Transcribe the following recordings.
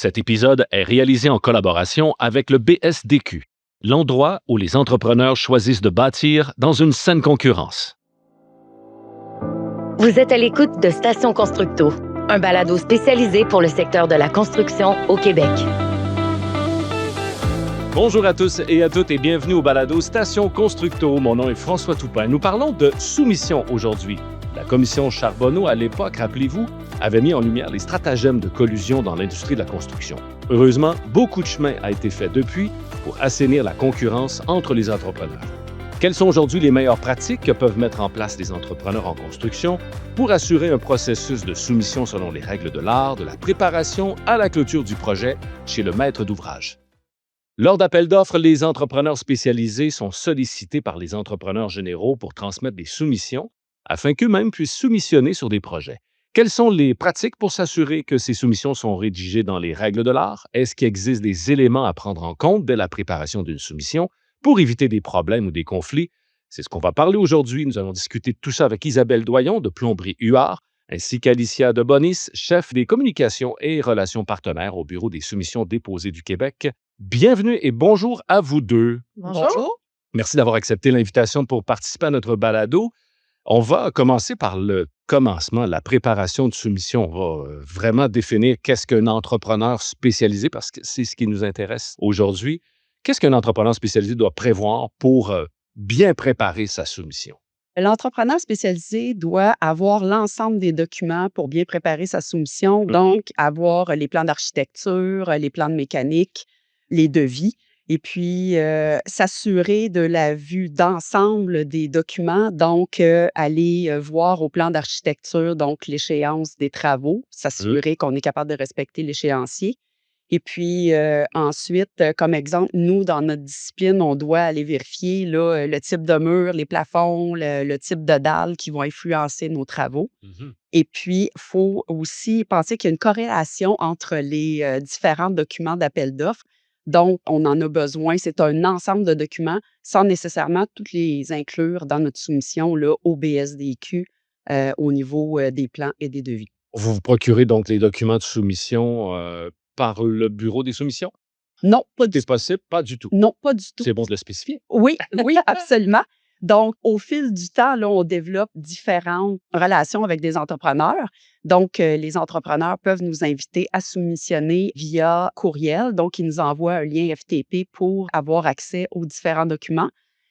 Cet épisode est réalisé en collaboration avec le BSDQ, l'endroit où les entrepreneurs choisissent de bâtir dans une saine concurrence. Vous êtes à l'écoute de Station Constructo, un balado spécialisé pour le secteur de la construction au Québec. Bonjour à tous et à toutes et bienvenue au balado Station Constructo. Mon nom est François Toupin. Nous parlons de soumission aujourd'hui. La commission Charbonneau, à l'époque, rappelez-vous, avait mis en lumière les stratagèmes de collusion dans l'industrie de la construction. Heureusement, beaucoup de chemin a été fait depuis pour assainir la concurrence entre les entrepreneurs. Quelles sont aujourd'hui les meilleures pratiques que peuvent mettre en place les entrepreneurs en construction pour assurer un processus de soumission selon les règles de l'art, de la préparation à la clôture du projet chez le maître d'ouvrage? Lors d'appels d'offres, les entrepreneurs spécialisés sont sollicités par les entrepreneurs généraux pour transmettre des soumissions afin qu'eux-mêmes puissent soumissionner sur des projets. Quelles sont les pratiques pour s'assurer que ces soumissions sont rédigées dans les règles de l'art? Est-ce qu'il existe des éléments à prendre en compte dès la préparation d'une soumission pour éviter des problèmes ou des conflits? C'est ce qu'on va parler aujourd'hui. Nous allons discuter de tout ça avec Isabelle Doyon de Plomberie Huard, ainsi qu'Alicia Debonis, chef des communications et relations partenaires au Bureau des soumissions déposées du Québec. Bienvenue et bonjour à vous deux. Bonjour. Merci d'avoir accepté l'invitation pour participer à notre balado. On va commencer par le commencement, la préparation de soumission. On va vraiment définir qu'est-ce qu'un entrepreneur spécialisé, parce que c'est ce qui nous intéresse aujourd'hui. Qu'est-ce qu'un entrepreneur spécialisé doit prévoir pour bien préparer sa soumission? L'entrepreneur spécialisé doit avoir l'ensemble des documents pour bien préparer sa soumission, donc avoir les plans d'architecture, les plans de mécanique, les devis, et puis s'assurer de la vue d'ensemble des documents, donc aller voir au plan d'architecture, donc l'échéance des travaux, s'assurer qu'on est capable de respecter l'échéancier. Et puis ensuite, comme exemple, nous, dans notre discipline, on doit aller vérifier là, le type de mur, les plafonds, le type de dalles qui vont influencer nos travaux. Et puis, il faut aussi penser qu'il y a une corrélation entre les différents documents d'appel d'offres. Donc, on en a besoin. C'est un ensemble de documents sans nécessairement toutes les inclure dans notre soumission là, au BSDQ au niveau des plans et des devis. Vous vous procurez donc les documents de soumission par le Bureau des soumissions? Non, pas du C'est possible? Pas du tout. Non, pas du tout. C'est bon de le spécifier. Oui, oui, absolument. Donc, au fil du temps, là, on développe différentes relations avec des entrepreneurs. Donc, les entrepreneurs peuvent nous inviter à soumissionner via courriel. Donc, ils nous envoient un lien FTP pour avoir accès aux différents documents.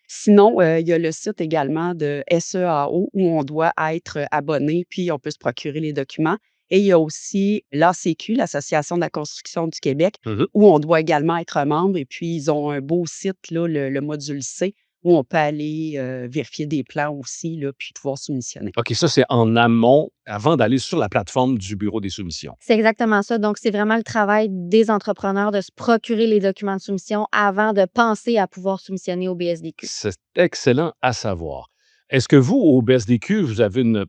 Sinon, il y a le site également de SEAO où on doit être abonné, puis on peut se procurer les documents. Et il y a aussi l'ACQ, l'Association de la construction du Québec, où on doit également être membre. Et puis, ils ont un beau site, là, le module C, où on peut aller vérifier des plans aussi, là, puis pouvoir soumissionner. OK, ça, c'est en amont, avant d'aller sur la plateforme du Bureau des soumissions. C'est exactement ça. Donc, c'est vraiment le travail des entrepreneurs de se procurer les documents de soumission avant de penser à pouvoir soumissionner au BSDQ. C'est excellent à savoir. Est-ce que vous, au BSDQ, vous avez une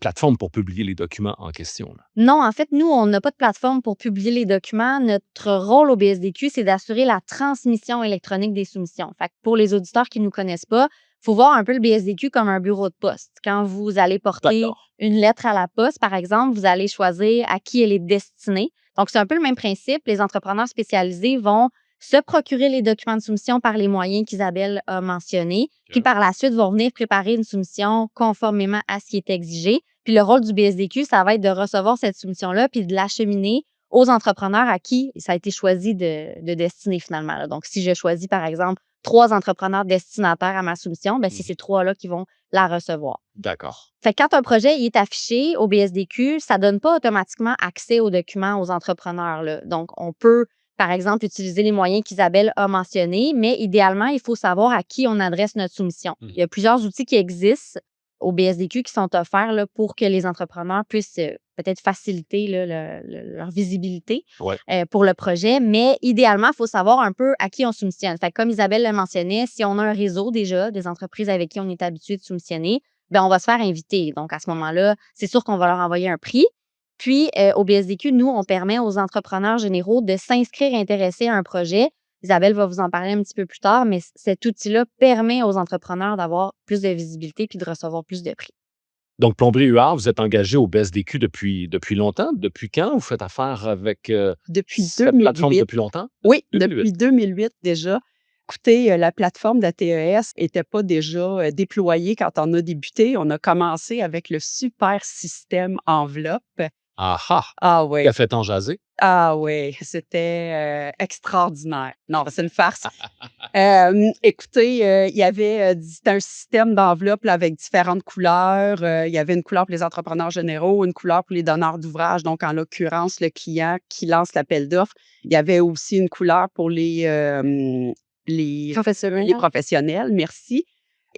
plateforme pour publier les documents en question? Là? Non, en fait, nous, on n'a pas de plateforme pour publier les documents. Notre rôle au BSDQ, c'est d'assurer la transmission électronique des soumissions. Fait que pour les auditeurs qui ne nous connaissent pas, il faut voir un peu le BSDQ comme un bureau de poste. Quand vous allez porter une lettre à la poste, par exemple, vous allez choisir à qui elle est destinée. Donc, c'est un peu le même principe. Les entrepreneurs spécialisés vont se procurer les documents de soumission par les moyens qu'Isabelle a mentionnés, puis par la suite vont venir préparer une soumission conformément à ce qui est exigé. Puis le rôle du BSDQ, ça va être de recevoir cette soumission-là puis de l'acheminer aux entrepreneurs à qui ça a été choisi de destiner finalement. Là. Donc, si je choisis, par exemple, 3 entrepreneurs destinataires à ma soumission, bien, c'est ces 3-là qui vont la recevoir. D'accord. Fait que quand un projet il est affiché au BSDQ, ça ne donne pas automatiquement accès aux documents aux entrepreneurs. Là. Donc, on peut par exemple, utiliser les moyens qu'Isabelle a mentionnés, mais idéalement, il faut savoir à qui on adresse notre soumission. Il y a plusieurs outils qui existent au BSDQ qui sont offerts là, pour que les entrepreneurs puissent peut-être faciliter là, leur visibilité pour le projet, mais idéalement, il faut savoir un peu à qui on soumissionne. Fait que comme Isabelle le mentionnait, si on a un réseau déjà, des entreprises avec qui on est habitué de soumissionner, bien, on va se faire inviter. Donc, à ce moment-là, c'est sûr qu'on va leur envoyer un prix. Puis, au BSDQ, nous, on permet aux entrepreneurs généraux de s'inscrire intéressés à un projet. Isabelle va vous en parler un petit peu plus tard, mais cet outil-là permet aux entrepreneurs d'avoir plus de visibilité puis de recevoir plus de prix. Donc, Plomberie Huard, vous êtes engagé au BSDQ depuis longtemps. Depuis quand vous faites affaire avec Depuis cette plateforme 2008. depuis longtemps? Oui, 2008. depuis 2008 déjà. Écoutez, la plateforme de la TES n'était pas déjà déployée quand on a débuté. On a commencé avec le super système Enveloppe. Ah ah! Ah Qui oui, a fait en jaser? c'était extraordinaire. Non, c'est une farce. Écoutez, il y avait c'était un système d'enveloppe là, avec différentes couleurs. Il y avait une couleur pour les entrepreneurs généraux, une couleur pour les donneurs d'ouvrage, donc en l'occurrence, le client qui lance l'appel d'offres. Il y avait aussi une couleur pour les Professionnel. professionnels, merci.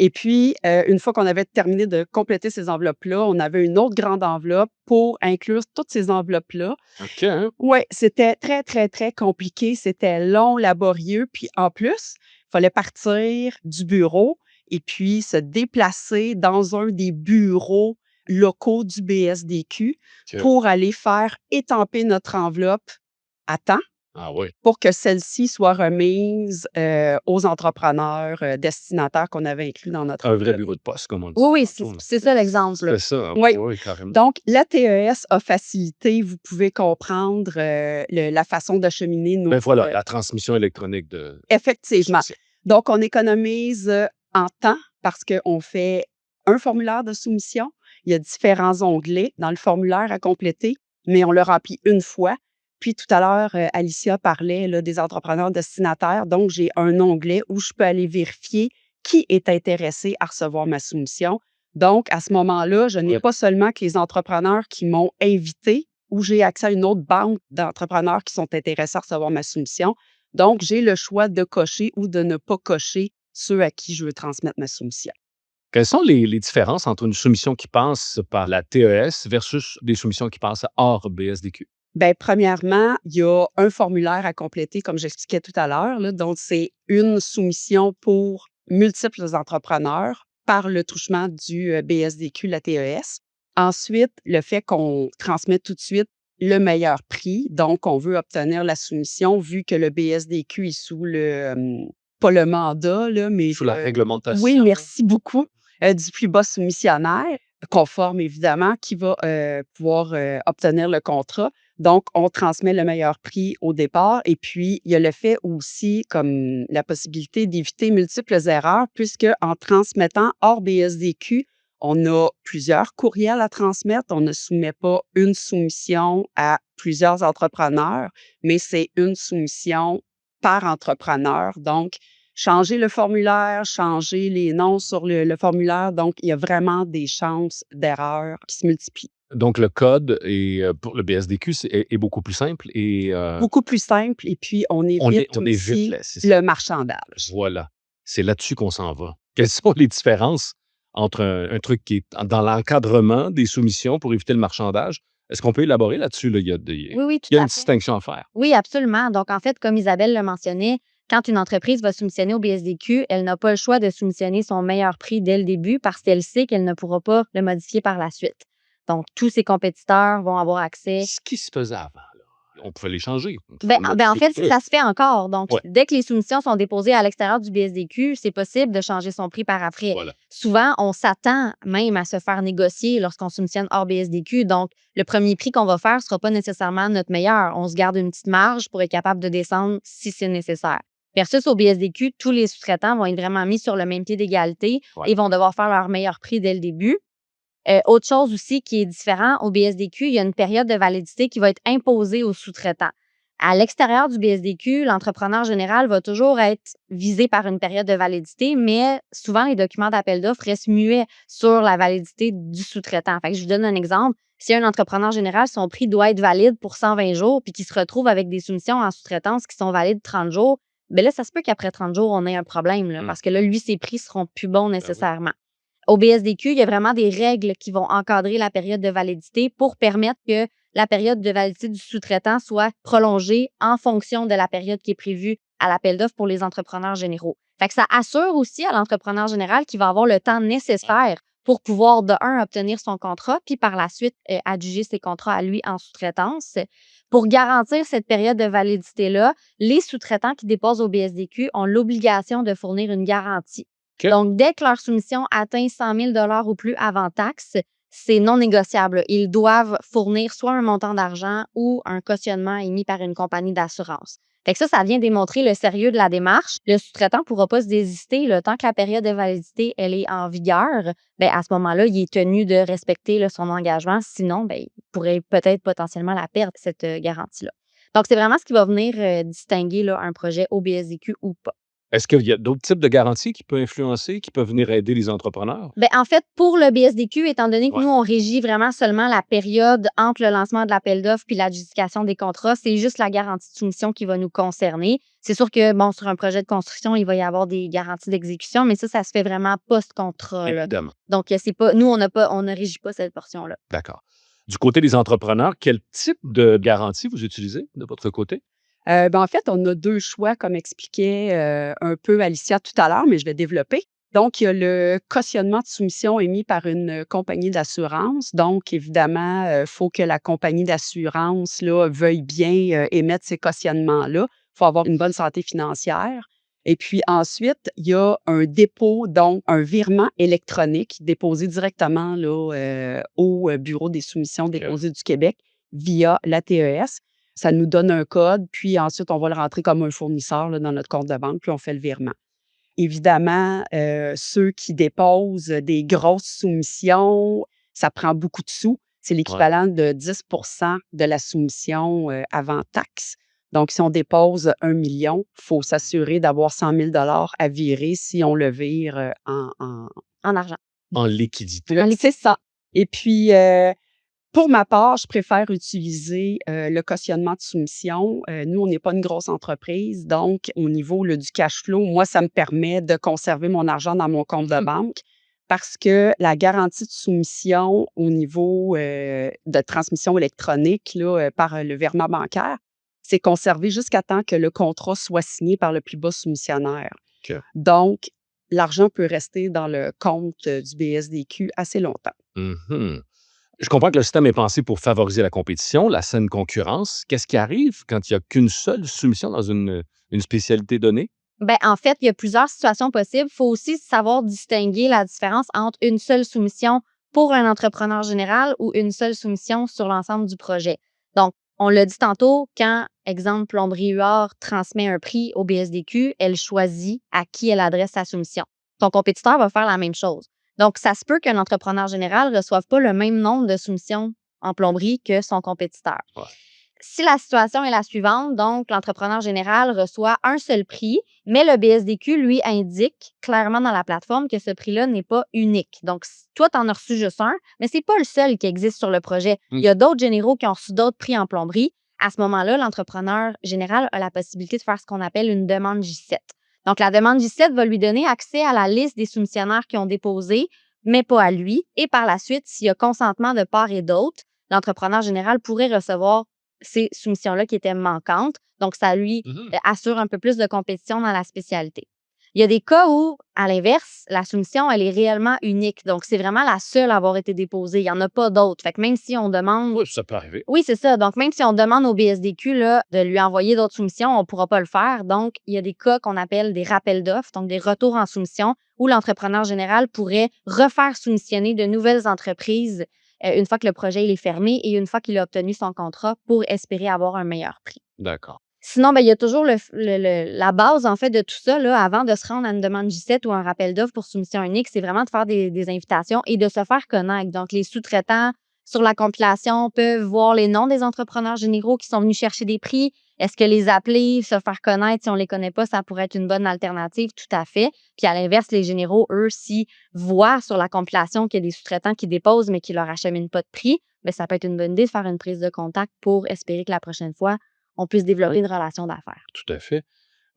Et puis, une fois qu'on avait terminé de compléter ces enveloppes-là, on avait une autre grande enveloppe pour inclure toutes ces enveloppes-là. OK, hein? Oui, c'était très, très, très compliqué. C'était long, laborieux. Puis en plus, il fallait partir du bureau et puis se déplacer dans un des bureaux locaux du BSDQ OK. pour aller faire étamper notre enveloppe à temps Ah oui. pour que celle-ci soit remise aux entrepreneurs destinataires qu'on avait inclus dans notre Un vrai enveloppe. bureau de poste, comme on dit Oui, tantôt, là. c'est ça l'exemple, là. C'est ça, hein? Oui. Oui, carrément. Donc, la TES a facilité, vous pouvez comprendre, la façon d'acheminer nos... Ben voilà, la transmission électronique de Effectivement. soumission. Donc, on économise en temps parce qu'on fait un formulaire de soumission. Il y a différents onglets dans le formulaire à compléter, mais on le remplit une fois. Puis tout à l'heure, Alicia parlait là, des entrepreneurs destinataires. Donc, j'ai un onglet où je peux aller vérifier qui est intéressé à recevoir ma soumission. Donc, à ce moment-là, je n'ai Ouais. pas seulement que les entrepreneurs qui m'ont invité ou j'ai accès à une autre banque d'entrepreneurs qui sont intéressés à recevoir ma soumission. Donc, j'ai le choix de cocher ou de ne pas cocher ceux à qui je veux transmettre ma soumission. Quelles sont les différences entre une soumission qui passe par la TES versus des soumissions qui passent hors BSDQ? Bien, premièrement, il y a un formulaire à compléter, comme j'expliquais tout à l'heure. Là. Donc, c'est une soumission pour multiples entrepreneurs par le truchement du BSDQ, la TES. Ensuite, le fait qu'on transmet tout de suite le meilleur prix. Donc, on veut obtenir la soumission vu que le BSDQ est sous pas le mandat, là, mais Sous la réglementation. oui, merci beaucoup, du plus bas soumissionnaire, conforme évidemment, qui va pouvoir obtenir le contrat. Donc, on transmet le meilleur prix au départ. Et puis, il y a le fait aussi, comme la possibilité d'éviter multiples erreurs, puisque en transmettant hors BSDQ, on a plusieurs courriels à transmettre. On ne soumet pas une soumission à plusieurs entrepreneurs, mais c'est une soumission par entrepreneur. Donc, changer le formulaire, changer les noms sur le formulaire. Donc, il y a vraiment des chances d'erreur qui se multiplient. Donc, le code pour le BSDQ est beaucoup plus simple et Beaucoup plus simple. Et puis, on évite on aussi évite c'est ça. le marchandage. Voilà. C'est là-dessus qu'on s'en va. Quelles sont les différences entre un truc qui est dans l'encadrement des soumissions pour éviter le marchandage? Est-ce qu'on peut élaborer là-dessus? Là? Oui, oui, tout Il y a à une fait. distinction à faire. Oui, absolument. Donc, en fait, comme Isabelle le mentionnait, quand une entreprise va soumissionner au BSDQ, elle n'a pas le choix de soumissionner son meilleur prix dès le début parce qu'elle sait qu'elle ne pourra pas le modifier par la suite. Donc, tous ses compétiteurs vont avoir accès. Ce qui se faisait avant, là, on pouvait les changer. En fait, ça se fait encore. Donc, Ouais. dès que les soumissions sont déposées à l'extérieur du BSDQ, c'est possible de changer son prix par après. Voilà. Souvent, on s'attend même à se faire négocier lorsqu'on soumissionne hors BSDQ. Donc, le premier prix qu'on va faire ne sera pas nécessairement notre meilleur. On se garde une petite marge pour être capable de descendre si c'est nécessaire. Versus au BSDQ, tous les sous-traitants vont être vraiment mis sur le même pied d'égalité Ouais. et vont devoir faire leur meilleur prix dès le début. Autre chose aussi qui est différent, au BSDQ, il y a une période de validité qui va être imposée aux sous-traitants. À l'extérieur du BSDQ, l'entrepreneur général va toujours être visé par une période de validité, mais souvent, les documents d'appel d'offres restent muets sur la validité du sous-traitant. Fait que je vous donne un exemple. Si un entrepreneur général, son prix doit être valide pour 120 jours, puis qu'il se retrouve avec des soumissions en sous-traitance qui sont valides 30 jours, bien là, ça se peut qu'après 30 jours, on ait un problème, là, parce que là, lui, ses prix seront plus bons nécessairement. Au BSDQ, il y a vraiment des règles qui vont encadrer la période de validité pour permettre que la période de validité du sous-traitant soit prolongée en fonction de la période qui est prévue à l'appel d'offres pour les entrepreneurs généraux. Fait que ça assure aussi à l'entrepreneur général qu'il va avoir le temps nécessaire pour pouvoir, de un, obtenir son contrat, puis par la suite, adjuger ses contrats à lui en sous-traitance. Pour garantir cette période de validité-là, les sous-traitants qui déposent au BSDQ ont l'obligation de fournir une garantie. OK. Donc, dès que leur soumission atteint 100 000 $ ou plus avant taxe, c'est non négociable. Ils doivent fournir soit un montant d'argent ou un cautionnement émis par une compagnie d'assurance. Fait que ça vient démontrer le sérieux de la démarche. Le sous-traitant ne pourra pas se désister. Le temps que la période de validité elle est en vigueur, ben, à ce moment-là, il est tenu de respecter là, son engagement. Sinon, ben, il pourrait peut-être potentiellement la perdre, cette garantie-là. Donc, c'est vraiment ce qui va venir distinguer là, un projet au BSDQ ou pas. Est-ce qu'il y a d'autres types de garanties qui peuvent influencer, qui peuvent venir aider les entrepreneurs? Ben, en fait, pour le BSDQ, étant donné que Ouais. nous, on régit vraiment seulement la période entre le lancement de l'appel d'offres puis l'adjudication des contrats, c'est juste la garantie de soumission qui va nous concerner. C'est sûr que, bon, sur un projet de construction, il va y avoir des garanties d'exécution, mais ça se fait vraiment post-contrat, là. Évidemment. Donc, c'est pas, nous, on ne régit pas cette portion-là. D'accord. Du côté des entrepreneurs, quel type de garantie vous utilisez de votre côté? En fait, on a 2 choix, comme expliquait, un peu Alicia tout à l'heure, mais je vais développer. Donc, il y a le cautionnement de soumission émis par une compagnie d'assurance. Donc, évidemment, il faut que la compagnie d'assurance, là, veuille bien, émettre ces cautionnements-là. Il faut avoir une bonne santé financière. Et puis ensuite, il y a un dépôt, donc un virement électronique déposé directement, là, au bureau des soumissions OK. déposées du Québec via l'ATES. Ça nous donne un code, puis ensuite, on va le rentrer comme un fournisseur là, dans notre compte de banque, puis on fait le virement. Évidemment, ceux qui déposent des grosses soumissions, ça prend beaucoup de sous. C'est Ouais. l'équivalent de 10 de la soumission avant taxe. Donc, si on dépose 1 million, il faut s'assurer d'avoir 100 000 à virer si on le vire En argent. En liquidité. C'est ça. Et puis, pour ma part, je préfère utiliser le cautionnement de soumission. Nous, on n'est pas une grosse entreprise, donc au niveau là, du cash flow, moi, ça me permet de conserver mon argent dans mon compte de banque parce que la garantie de soumission au niveau de transmission électronique là, par le virement bancaire, c'est conservé jusqu'à temps que le contrat soit signé par le plus bas soumissionnaire. OK. Donc, l'argent peut rester dans le compte du BSDQ assez longtemps. Mhm. Je comprends que le système est pensé pour favoriser la compétition, la saine concurrence. Qu'est-ce qui arrive quand il n'y a qu'une seule soumission dans une spécialité donnée? Ben, en fait, il y a plusieurs situations possibles. Il faut aussi savoir distinguer la différence entre une seule soumission pour un entrepreneur général ou une seule soumission sur l'ensemble du projet. Donc, on l'a dit tantôt, quand, exemple, Plomberie Huard transmet un prix au BSDQ, elle choisit à qui elle adresse sa soumission. Ton compétiteur va faire la même chose. Donc, ça se peut qu'un entrepreneur général ne reçoive pas le même nombre de soumissions en plomberie que son compétiteur. Ouais. Si la situation est la suivante, donc l'entrepreneur général reçoit un seul prix, mais le BSDQ, lui, indique clairement dans la plateforme que ce prix-là n'est pas unique. Donc, toi, tu en as reçu juste un, mais ce n'est pas le seul qui existe sur le projet. Il y a d'autres généraux qui ont reçu d'autres prix en plomberie. À ce moment-là, l'entrepreneur général a la possibilité de faire ce qu'on appelle une demande J7. Donc, la demande J7 va lui donner accès à la liste des soumissionnaires qui ont déposé, mais pas à lui. Et par la suite, s'il y a consentement de part et d'autre, l'entrepreneur général pourrait recevoir ces soumissions-là qui étaient manquantes. Donc, ça lui assure un peu plus de compétition dans la spécialité. Il y a des cas où, à l'inverse, la soumission, elle est réellement unique. Donc, c'est vraiment la seule à avoir été déposée. Il n'y en a pas d'autres. Fait que même si on demande... Oui, ça peut arriver. Oui, c'est ça. Donc, même si on demande au BSDQ là, de lui envoyer d'autres soumissions, on ne pourra pas le faire. Donc, il y a des cas qu'on appelle des rappels d'offres, donc des retours en soumission, où l'entrepreneur général pourrait refaire soumissionner de nouvelles entreprises une fois que le projet il est fermé et une fois qu'il a obtenu son contrat pour espérer avoir un meilleur prix. D'accord. Sinon, ben, il y a toujours la base, en fait, de tout ça, là, avant de se rendre à une demande J7 ou un rappel d'offres pour soumission unique, c'est vraiment de faire des invitations et de se faire connaître. Donc, les sous-traitants sur la compilation peuvent voir les noms des entrepreneurs généraux qui sont venus chercher des prix. Est-ce que les appeler, se faire connaître, si on ne les connaît pas, ça pourrait être une bonne alternative? Tout à fait. Puis à l'inverse, les généraux, eux, s'ils voient sur la compilation qu'il y a des sous-traitants qui déposent mais qui ne leur acheminent pas de prix, bien, ça peut être une bonne idée de faire une prise de contact pour espérer que la prochaine fois, on puisse développer une relation d'affaires. Tout à fait.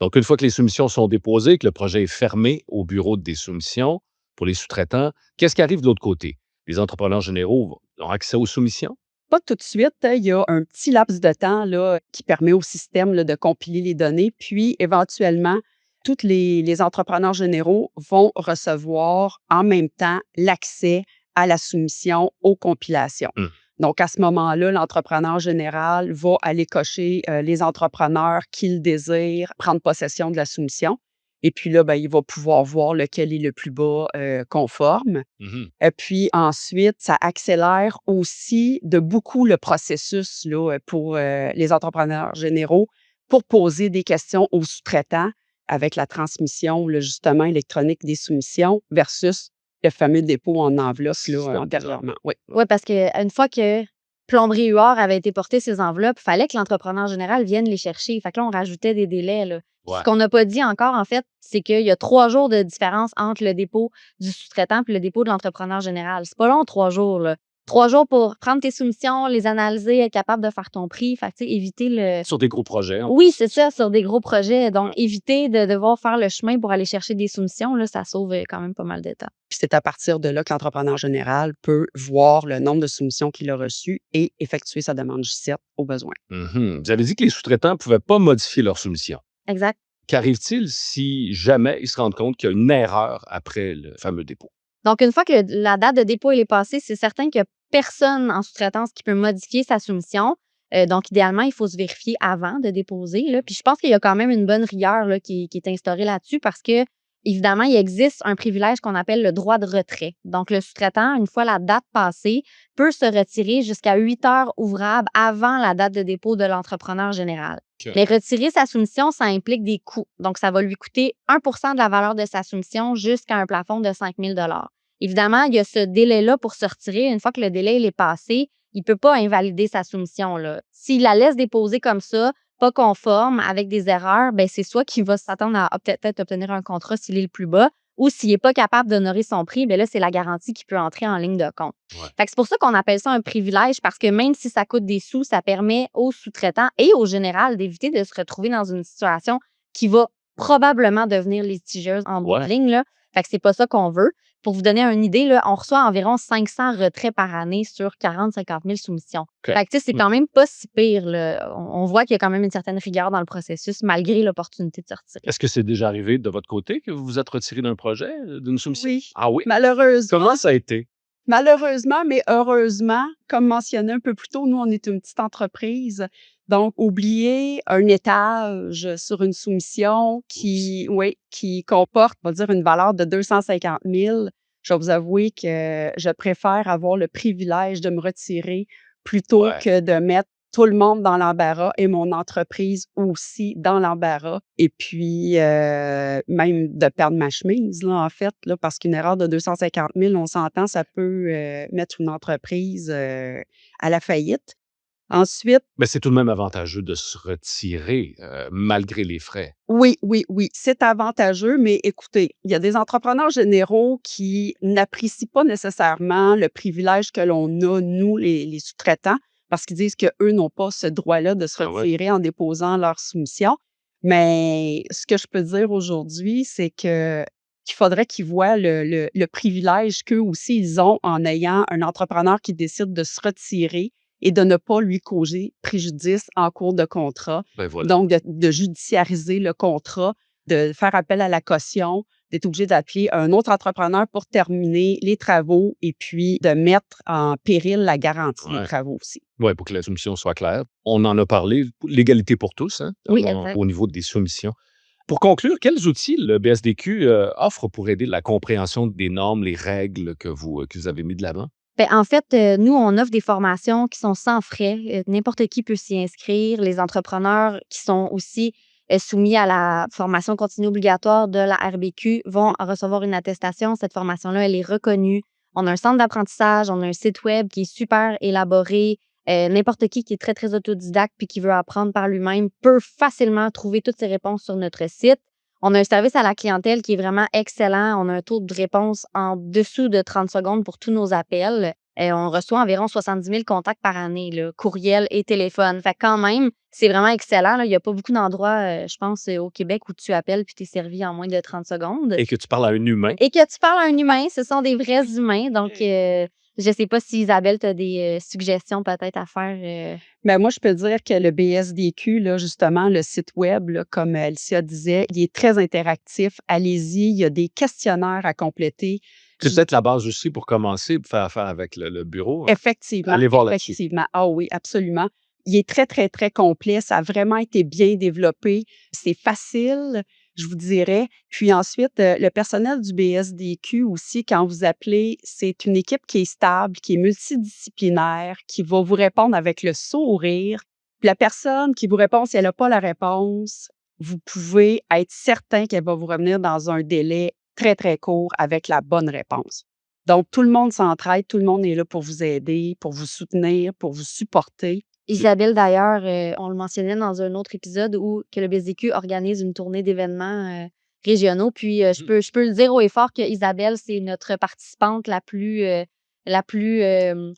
Donc, une fois que les soumissions sont déposées, que le projet est fermé au bureau des soumissions pour les sous-traitants, qu'est-ce qui arrive de l'autre côté? Les entrepreneurs généraux ont accès aux soumissions? Pas tout de suite. Il y a un petit laps de temps là, qui permet au système là, de compiler les données. Puis, éventuellement, tous les entrepreneurs généraux vont recevoir en même temps l'accès à la soumission aux compilations. Donc, à ce moment-là, l'entrepreneur général va aller cocher les entrepreneurs qui le désirent prendre possession de la soumission. Et puis là, ben, il va pouvoir voir lequel est le plus bas conforme. Mhm. Et puis ensuite, ça accélère aussi de beaucoup le processus là, pour les entrepreneurs généraux pour poser des questions aux sous-traitants avec la transmission, là, justement, électronique des soumissions versus le fameux dépôt en enveloppe là, Système des antérieurement. Oui. Oui, parce qu'une fois que Plomberie Huard avait été porté ses enveloppes, il fallait que l'entrepreneur général vienne les chercher. Fait que là, on rajoutait des délais, là. Puis Ouais. ce qu'on n'a pas dit encore, en fait, c'est qu'il y a 3 jours de différence entre le dépôt du sous-traitant et le dépôt de l'entrepreneur général. C'est pas long, 3 jours, là. 3 jours pour prendre tes soumissions, les analyser, être capable de faire ton prix. Fait que, tu sais, éviter le. Sur des gros projets. Oui, c'est ça, sur des gros projets. Donc, éviter de devoir faire le chemin pour aller chercher des soumissions, là, ça sauve quand même pas mal de temps. Puis c'est à partir de là que l'entrepreneur général peut voir le nombre de soumissions qu'il a reçues et effectuer sa demande J7 au besoin. Mhm. Vous avez dit que les sous-traitants ne pouvaient pas modifier leur soumission. Exact. Qu'arrive-t-il si jamais ils se rendent compte qu'il y a une erreur après le fameux dépôt? Donc, une fois que la date de dépôt elle est passée, c'est certain qu'il n'y a personne en sous-traitance qui peut modifier sa soumission. Donc, idéalement, il faut se vérifier avant de déposer, là. Puis, je pense qu'il y a quand même une bonne rigueur là, qui est instaurée là-dessus parce que, évidemment, il existe un privilège qu'on appelle le droit de retrait. Donc, le sous-traitant, une fois la date passée, peut se retirer jusqu'à 8 heures ouvrables avant la date de dépôt de l'entrepreneur général. OK. Mais retirer sa soumission, ça implique des coûts. Donc, ça va lui coûter 1 de la valeur de sa soumission jusqu'à un plafond de 5 000 Évidemment, il y a ce délai-là pour se retirer. Une fois que le délai il est passé, il ne peut pas invalider sa soumission, là. S'il la laisse déposer comme ça, pas conforme, avec des erreurs, ben c'est soit qu'il va s'attendre à peut-être obtenir un contrat s'il est le plus bas, ou s'il n'est pas capable d'honorer son prix, ben là, c'est la garantie qui peut entrer en ligne de compte. Ouais. Fait que c'est pour ça qu'on appelle ça un privilège, parce que même si ça coûte des sous, ça permet aux sous-traitants et au général d'éviter de se retrouver dans une situation qui va probablement devenir litigieuse en bout de Ouais. ligne, là. Fait que c'est pas ça qu'on veut. Pour vous donner une idée, là, on reçoit environ 500 retraits par année sur 40-50 000 soumissions. OK. Fait que, tu sais, c'est quand même pas si pire, là. On voit qu'il y a quand même une certaine rigueur dans le processus, malgré l'opportunité de se retirer. Est-ce que c'est déjà arrivé de votre côté que vous vous êtes retiré d'un projet, d'une soumission? Oui, Ah oui? malheureusement. Comment ça a été? Malheureusement, mais heureusement, comme mentionné un peu plus tôt, nous, on est une petite entreprise. Donc, oublier un étage sur une soumission qui comporte, on va dire, une valeur de 250 000, je vais vous avouer que je préfère avoir le privilège de me retirer plutôt Ouais. que de mettre tout le monde dans l'embarras et mon entreprise aussi dans l'embarras. Et puis, même de perdre ma chemise, là, en fait, là, parce qu'une erreur de 250 000, on s'entend, ça peut mettre une entreprise à la faillite. Ensuite, Mais c'est tout de même avantageux de se retirer malgré les frais. oui, c'est avantageux, mais écoutez, il y a des entrepreneurs généraux qui n'apprécient pas nécessairement le privilège que l'on a, nous, les sous-traitants, parce qu'ils disent qu'eux n'ont pas ce droit-là de se Ah ouais? retirer en déposant leur soumission. Mais ce que je peux dire aujourd'hui, c'est qu'il faudrait qu'ils voient le privilège qu'eux aussi ils ont en ayant un entrepreneur qui décide de se retirer et de ne pas lui causer préjudice en cours de contrat. Ben voilà. Donc, de judiciariser le contrat, de faire appel à la caution, d'être obligé d'appeler un autre entrepreneur pour terminer les travaux et puis de mettre en péril la garantie Ouais. des travaux aussi. Oui, pour que la soumission soit claire. On en a parlé, l'égalité pour tous, hein, Oui, exact. au niveau des soumissions. Pour conclure, quels outils le BSDQ offre pour aider la compréhension des normes, les règles que vous avez mis de l'avant? Ben, en fait, nous, on offre des formations qui sont sans frais. N'importe qui peut s'y inscrire. Les entrepreneurs qui sont aussi soumis à la formation continue obligatoire de la RBQ vont recevoir une attestation. Cette formation-là, elle est reconnue. On a un centre d'apprentissage, on a un site web qui est super élaboré. N'importe qui est très, très autodidacte puis qui veut apprendre par lui-même peut facilement trouver toutes ses réponses sur notre site. On a un service à la clientèle qui est vraiment excellent. On a un taux de réponse en dessous de 30 secondes pour tous nos appels. On reçoit environ 70 000 contacts par année, là, courriel et téléphone. Fait que quand même, c'est vraiment excellent, là. Il n'y a pas beaucoup d'endroits, je pense, au Québec où tu appelles puis tu es servi en moins de 30 secondes. Et que tu parles à un humain. Et que tu parles à un humain, ce sont des vrais humains. Donc, je ne sais pas si Isabelle, tu as des suggestions peut-être à faire. Ben moi, je peux dire que le BSDQ, là, justement, le site web, là, comme Alicia disait, il est très interactif. Allez-y, il y a des questionnaires à compléter. C'est peut-être la base aussi pour commencer, pour faire affaire avec le bureau. Effectivement. Allez voir là-dessus. Effectivement. Ah oui, absolument. Il est très, très, très complet. Ça a vraiment été bien développé. C'est facile. je vous dirais. Puis ensuite, le personnel du BSDQ aussi, quand vous appelez, c'est une équipe qui est stable, qui est multidisciplinaire, qui va vous répondre avec le sourire. Puis la personne qui vous répond, si elle n'a pas la réponse, vous pouvez être certain qu'elle va vous revenir dans un délai très, très court avec la bonne réponse. Donc, tout le monde s'entraide, tout le monde est là pour vous aider, pour vous soutenir, pour vous supporter. Isabelle, d'ailleurs, on le mentionnait dans un autre épisode où que le BSDQ organise une tournée d'événements régionaux. Puis, je peux le dire haut et fort que Isabelle, c'est notre participante la plus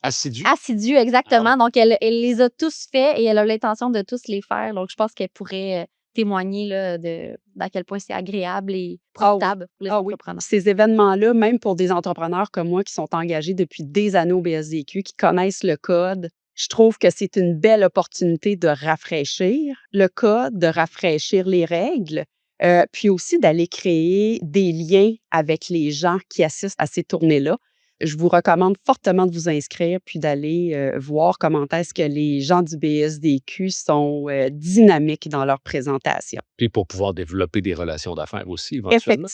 Assidu. assidue, exactement. Donc, elle les a tous faits et elle a l'intention de tous les faire. Donc, je pense qu'elle pourrait témoigner là, d'à quel point c'est agréable et profitable pour les entrepreneurs. Ces événements-là, même pour des entrepreneurs comme moi qui sont engagés depuis des années au BSDQ, qui connaissent le code, je trouve que c'est une belle opportunité de rafraîchir le code, de rafraîchir les règles, puis aussi d'aller créer des liens avec les gens qui assistent à ces tournées-là. Je vous recommande fortement de vous inscrire puis d'aller voir comment est-ce que les gens du BSDQ sont dynamiques dans leur présentation. Puis pour pouvoir développer des relations d'affaires aussi, éventuellement.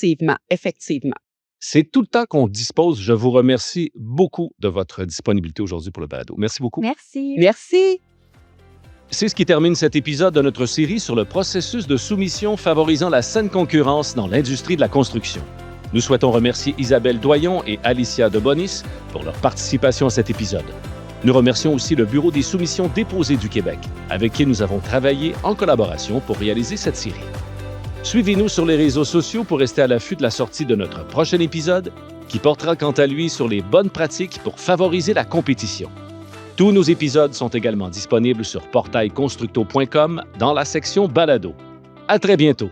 Effectivement. C'est tout le temps qu'on dispose. Je vous remercie beaucoup de votre disponibilité aujourd'hui pour le balado. Merci beaucoup. Merci. C'est ce qui termine cet épisode de notre série sur le processus de soumission favorisant la saine concurrence dans l'industrie de la construction. Nous souhaitons remercier Isabelle Doyon et Alicia Debonis pour leur participation à cet épisode. Nous remercions aussi le Bureau des soumissions déposées du Québec, avec qui nous avons travaillé en collaboration pour réaliser cette série. Suivez-nous sur les réseaux sociaux pour rester à l'affût de la sortie de notre prochain épisode, qui portera quant à lui sur les bonnes pratiques pour favoriser la compétition. Tous nos épisodes sont également disponibles sur portailconstructo.com dans la section Balado. À très bientôt!